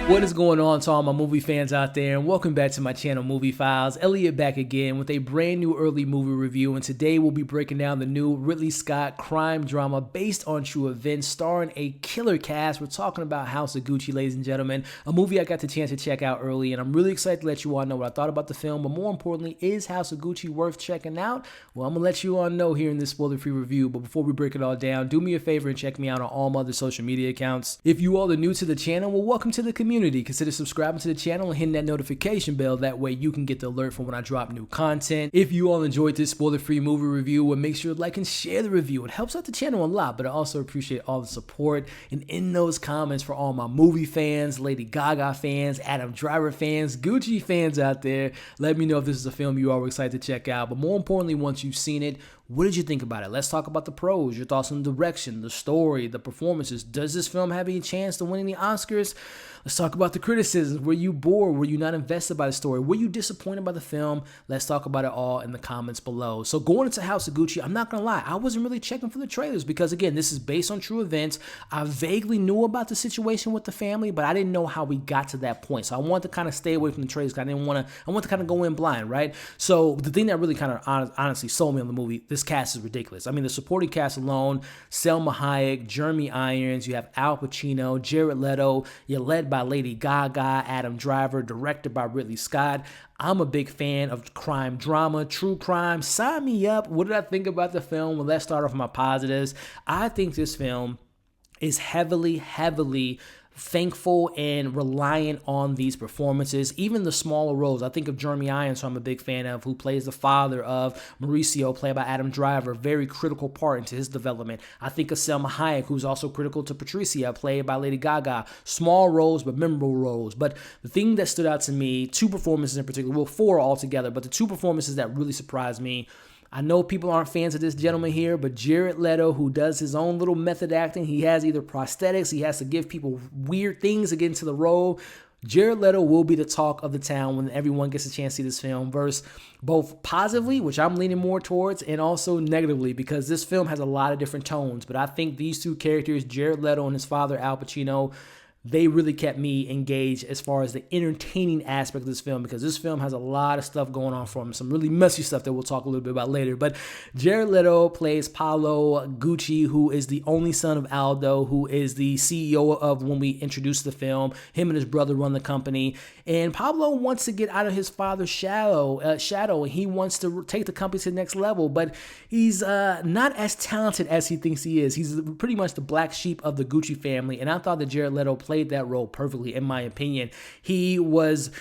What is going on to all my movie fans out there, and welcome back to my channel, Movie Files. Elliot back again with a brand new early movie review, and today we'll be breaking down the new Ridley Scott crime drama based on true events starring a killer cast. We're talking about House of Gucci, ladies and gentlemen, a movie I got the chance to check out early, and I'm really excited to let you all know what I thought about the film, but more importantly, is House of Gucci worth checking out? Well, I'm going to let you all know here in this spoiler-free review, but before we break it all down, do me a favor and check me out on all my other social media accounts. If you all are new to the channel, well, welcome to the community. Consider subscribing to the channel and hitting that notification bell. That way you can get the alert for when I drop new content. If you all enjoyed this spoiler-free movie review, well, make sure to like and share the review. It helps out the channel a lot, but I also appreciate all the support. And in those comments for all my movie fans, Lady Gaga fans, Adam Driver fans, Gucci fans out there, let me know if this is a film you are excited to check out. But more importantly, once you've seen it, what did you think about it? Let's talk about the pros, your thoughts on the direction, the story, the performances. Does this film have any chance to win any Oscars? Let's talk about the criticisms. Were you bored? Were you not invested by the story? Were you disappointed by the film? Let's talk about it all in the comments below. So going into House of Gucci, I'm not going to lie, I wasn't really checking for the trailers because, again, this is based on true events. I vaguely knew about the situation with the family, but I didn't know how we got to that point. So I wanted to kind of stay away from the trailers because I want to kind of go in blind, right? So the thing that really kind of honestly sold me on the movie, this cast is ridiculous. I mean, the supporting cast alone, Salma Hayek, Jeremy Irons, you have Al Pacino, Jared Leto, you're led by Lady Gaga, Adam Driver, directed by Ridley Scott. I'm a big fan of crime drama, true crime. Sign me up. What did I think about the film? Well, let's start off with my positives. I think this film is heavily thankful and reliant on these performances, even the smaller roles. I think of Jeremy Irons, who I'm a big fan of, who plays the father of Mauricio, played by Adam Driver, very critical part into his development. I think of Salma Hayek, who's also critical to Patrizia, played by Lady Gaga. Small roles, but memorable roles. But the thing that stood out to me, two performances in particular, well, four altogether, but the two performances that really surprised me, I know people aren't fans of this gentleman here, but Jared Leto, who does his own little method acting, he has either prosthetics, he has to give people weird things to get into the role. Jared Leto will be the talk of the town when everyone gets a chance to see this film, versus both positively, which I'm leaning more towards, and also negatively, because this film has a lot of different tones. But I think these two characters, Jared Leto and his father, Al Pacino, they really kept me engaged as far as the entertaining aspect of this film, because this film has a lot of stuff going on for him, some really messy stuff that we'll talk a little bit about later. But Jared Leto plays Paolo Gucci, who is the only son of Aldo, who is the CEO of when we introduced the film. Him and his brother run the company, and Pablo wants to get out of his father's shadow, and he wants to take the company to the next level, but he's not as talented as he thinks he is. He's pretty much the black sheep of the Gucci family, and I thought that Jared Leto played that role perfectly, in my opinion. He was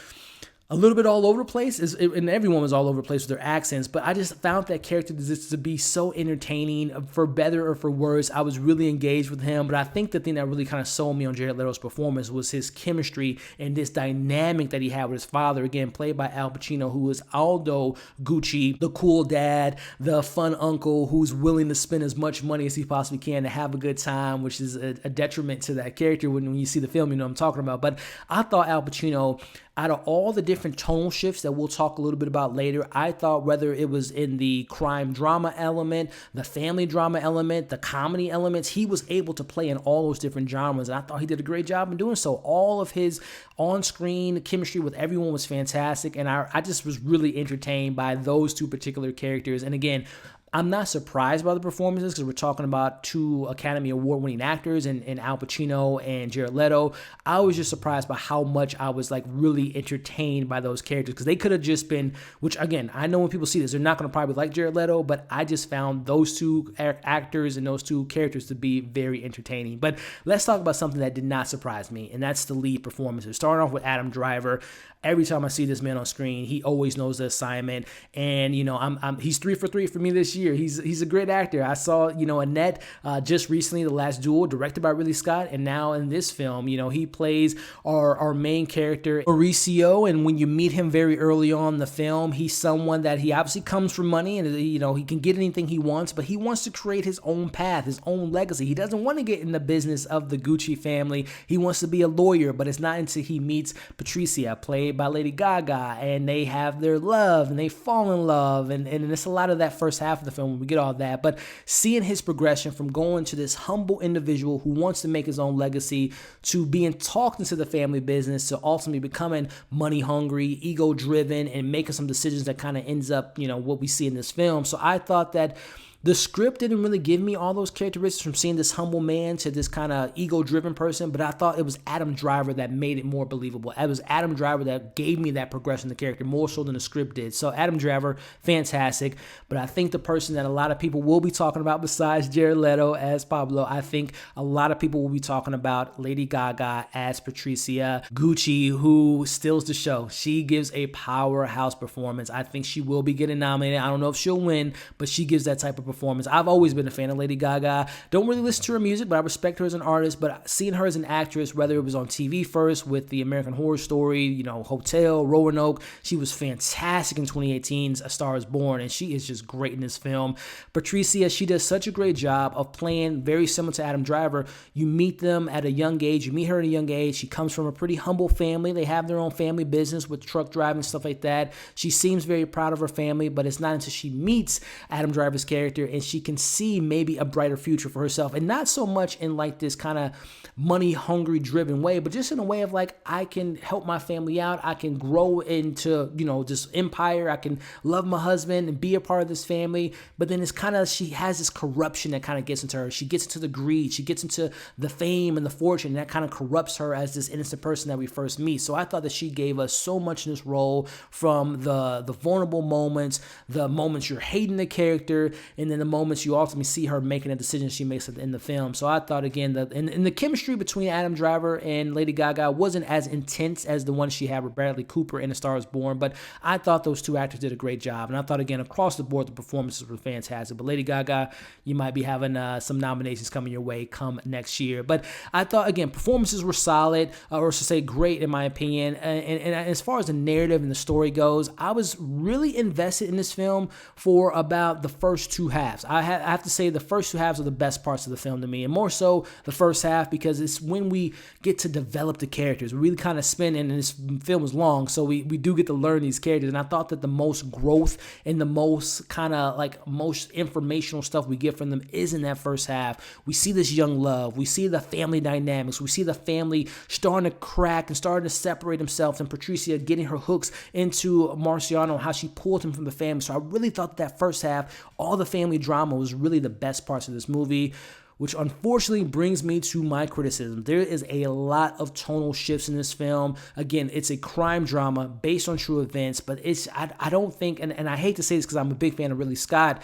a little bit all over the place, and everyone was all over the place with their accents, but I just found that character to be so entertaining, for better or for worse. I was really engaged with him, but I think the thing that really kind of sold me on Jared Leto's performance was his chemistry and this dynamic that he had with his father, again, played by Al Pacino, who is Aldo Gucci, the cool dad, the fun uncle who's willing to spend as much money as he possibly can to have a good time, which is a detriment to that character when you see the film, you know what I'm talking about. But I thought Al Pacino, out of all the different tonal shifts that we'll talk a little bit about later, I thought whether it was in the crime drama element, the family drama element, the comedy elements, he was able to play in all those different genres, and I thought he did a great job in doing so. All of his on-screen chemistry with everyone was fantastic, and I just was really entertained by those two particular characters. And again, I'm not surprised by the performances, because we're talking about two Academy Award-winning actors in Al Pacino and Jared Leto. I was just surprised by how much I was like really entertained by those characters, because they could have just been, which again, I know when people see this, they're not going to probably like Jared Leto, but I just found those two actors and those two characters to be very entertaining. But let's talk about something that did not surprise me, and that's the lead performances. Starting off with Adam Driver. Every time I see this man on screen, he always knows the assignment, and you know, he's 3 for 3 for me this year. He's a great actor. I saw, you know, Annette just recently, The Last Duel, directed by Ridley Scott, and now in this film, you know, he plays our main character Mauricio, and when you meet him very early on in the film, he's someone that he obviously comes from money, and you know, he can get anything he wants, but he wants to create his own path, his own legacy. He doesn't want to get in the business of the Gucci family. He wants to be a lawyer, but it's not until he meets Patrizia, played played by Lady Gaga, and they have their love, and they fall in love, and it's a lot of that first half of the film when we get all that. But seeing his progression from going to this humble individual who wants to make his own legacy to being talked into the family business to ultimately becoming money hungry, ego driven, and making some decisions that kind of ends up, what we see in this film. So I thought that the script didn't really give me all those characteristics from seeing this humble man to this kind of ego-driven person, but I thought it was Adam Driver that made it more believable. It was Adam Driver that gave me that progression of the character more so than the script did. So Adam Driver, fantastic, but I think the person that a lot of people will be talking about besides Jared Leto as Pablo, I think a lot of people will be talking about Lady Gaga as Patrizia Reggiani, who steals the show. She gives a powerhouse performance. I think she will be getting nominated. I don't know if she'll win, but she gives that type of performance. I've always been a fan of Lady Gaga. Don't really listen to her music, but I respect her as an artist. But seeing her as an actress, whether it was on TV first with the American Horror Story, Hotel, Roanoke, she was fantastic in 2018's A Star Is Born, and she is just great in this film. Patrizia, she does such a great job of playing very similar to Adam Driver. You meet them at a young age. You meet her at a young age. She comes from a pretty humble family. They have their own family business with truck driving and stuff like that. She seems very proud of her family, but it's not until she meets Adam Driver's character and she can see maybe a brighter future for herself, and not so much in like this kind of money hungry driven way, but just in a way of like, I can help my family out, I can grow into this empire, I can love my husband and be a part of this family. But then it's kind of, she has this corruption that kind of gets into her. She gets into the greed, she gets into the fame and the fortune, and that kind of corrupts her as this innocent person that we first meet. So I thought that she gave us so much in this role, from the vulnerable moments, the moments you're hating the character, and then the moments you ultimately see her making a decision she makes in the film. So I thought, again, that in the chemistry between Adam Driver and Lady Gaga wasn't as intense as the one she had with Bradley Cooper in A Star Is Born, but I thought those two actors did a great job. And I thought, again, across the board, the performances were fantastic. But Lady Gaga, you might be having some nominations coming your way come next year. But I thought, again, performances were solid, or to say great in my opinion. And as far as the narrative and the story goes, I was really invested in this film for about the first two halves. I have to say the first two halves are the best parts of the film to me, and more so the first half, because it's when we get to develop the characters. We really kind of spend, and this film is long, so we do get to learn these characters, and I thought that the most growth and the most kind of like most informational stuff we get from them is in that first half. We see this young love, we see the family dynamics, we see the family starting to crack and starting to separate themselves, and Patrizia getting her hooks into Marciano, how she pulled him from the family. So I really thought that first half, all the family drama, was really the best parts of this movie, which unfortunately brings me to my criticism. There is a lot of tonal shifts in this film. Again, it's a crime drama based on true events, but I don't think, and I hate to say this because I'm a big fan of Ridley Scott,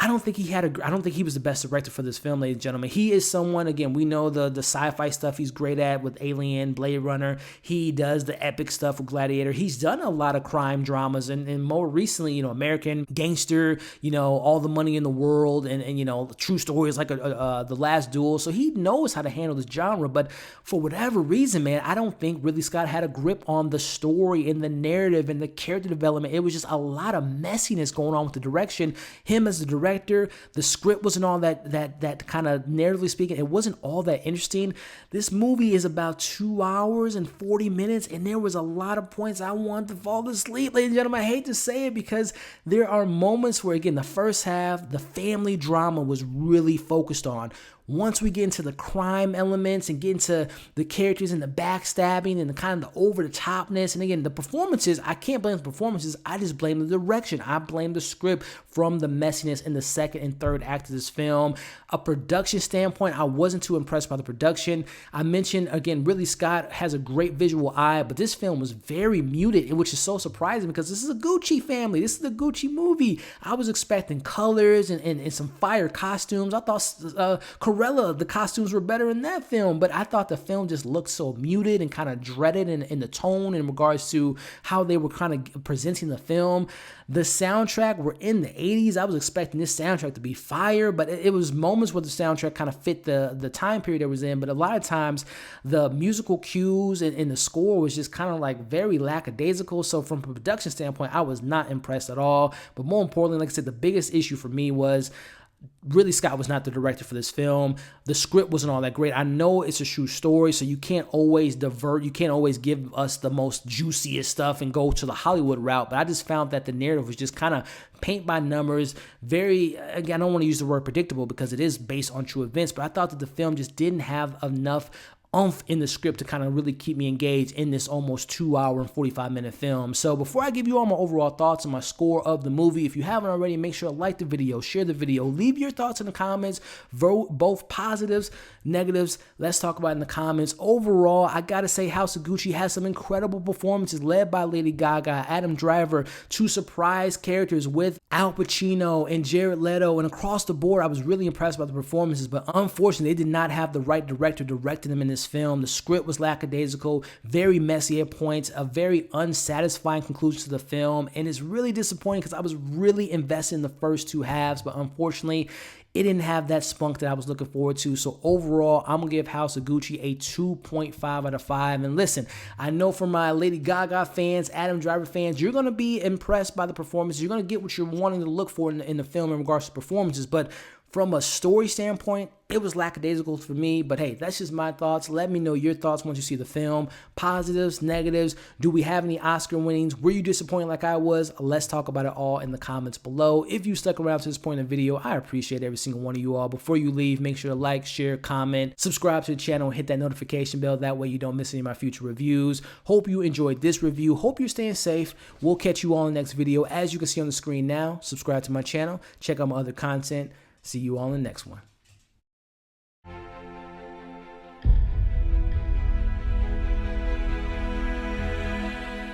I don't think he was the best director for this film, ladies and gentlemen. He is someone, again, we know the sci-fi stuff he's great at with Alien, Blade Runner. He does the epic stuff with Gladiator. He's done a lot of crime dramas, and more recently, American Gangster, All the Money in the World, and true stories like The Last Duel. So he knows how to handle this genre, but for whatever reason, man, I don't think Ridley Scott had a grip on the story and the narrative and the character development. It was just a lot of messiness going on with the direction. Him as the director, the script wasn't all that kind of, narratively speaking, it wasn't all that interesting. This movie is about 2 hours and 40 minutes, and there was a lot of points I wanted to fall asleep, ladies and gentlemen. I hate to say it, because there are moments where, again, the first half, the family drama was really focused on. Once we get into the crime elements and get into the characters and the backstabbing and the kind of the over-the-topness, and again, the performances, I can't blame the performances, I just blame the direction. I blame the script from the messiness in the second and third act of this film. A production standpoint, I wasn't too impressed by the production. I mentioned, again, Ridley Scott has a great visual eye, but this film was very muted, which is so surprising because this is a Gucci family. This is a Gucci movie. I was expecting colors and some fire costumes. I thought the costumes were better in that film, but I thought the film just looked so muted and kind of dreaded in the tone in regards to how they were kind of presenting the film. The soundtrack, we're in the 80s. I was expecting this soundtrack to be fire, but it was moments where the soundtrack kind of fit the time period it was in, but a lot of times the musical cues and the score was just kind of like very lackadaisical. So from a production standpoint, I was not impressed at all. But more importantly, like I said, the biggest issue for me was Ridley Scott was not the director for this film. The script wasn't all that great. I know it's a true story, so you can't always divert. You can't always give us the most juiciest stuff and go to the Hollywood route. But I just found that the narrative was just kind of paint by numbers. Very, again, I don't want to use the word predictable because it is based on true events, but I thought that the film just didn't have enough oomph in the script to kind of really keep me engaged in this almost 2-hour and 45-minute film. So before I give you all my overall thoughts and my score of the movie, if you haven't already, make sure to like the video, share the video, leave your thoughts in the comments, vote both positives, negatives. Let's talk about it in the comments. Overall, I gotta say House of Gucci has some incredible performances led by Lady Gaga, Adam Driver, two surprise characters with Al Pacino and Jared Leto, and across the board, I was really impressed by the performances, but unfortunately, they did not have the right director directing them in this film. The script was lackadaisical, very messy at points, a very unsatisfying conclusion to the film, and it's really disappointing because I was really invested in the first two halves, but unfortunately, it didn't have that spunk that I was looking forward to. So overall, I'm going to give House of Gucci a 2.5 out of 5. And listen, I know for my Lady Gaga fans, Adam Driver fans, you're going to be impressed by the performances. You're going to get what you're wanting to look for in the film in regards to performances. But from a story standpoint, it was lackadaisical for me, but hey, that's just my thoughts. Let me know your thoughts once you see the film. Positives, negatives. Do we have any Oscar winnings? Were you disappointed like I was? Let's talk about it all in the comments below. If you stuck around to this point in the video, I appreciate every single one of you all. Before you leave, make sure to like, share, comment, subscribe to the channel, and hit that notification bell. That way you don't miss any of my future reviews. Hope you enjoyed this review. Hope you're staying safe. We'll catch you all in the next video. As you can see on the screen now, subscribe to my channel. Check out my other content. See you all in the next one.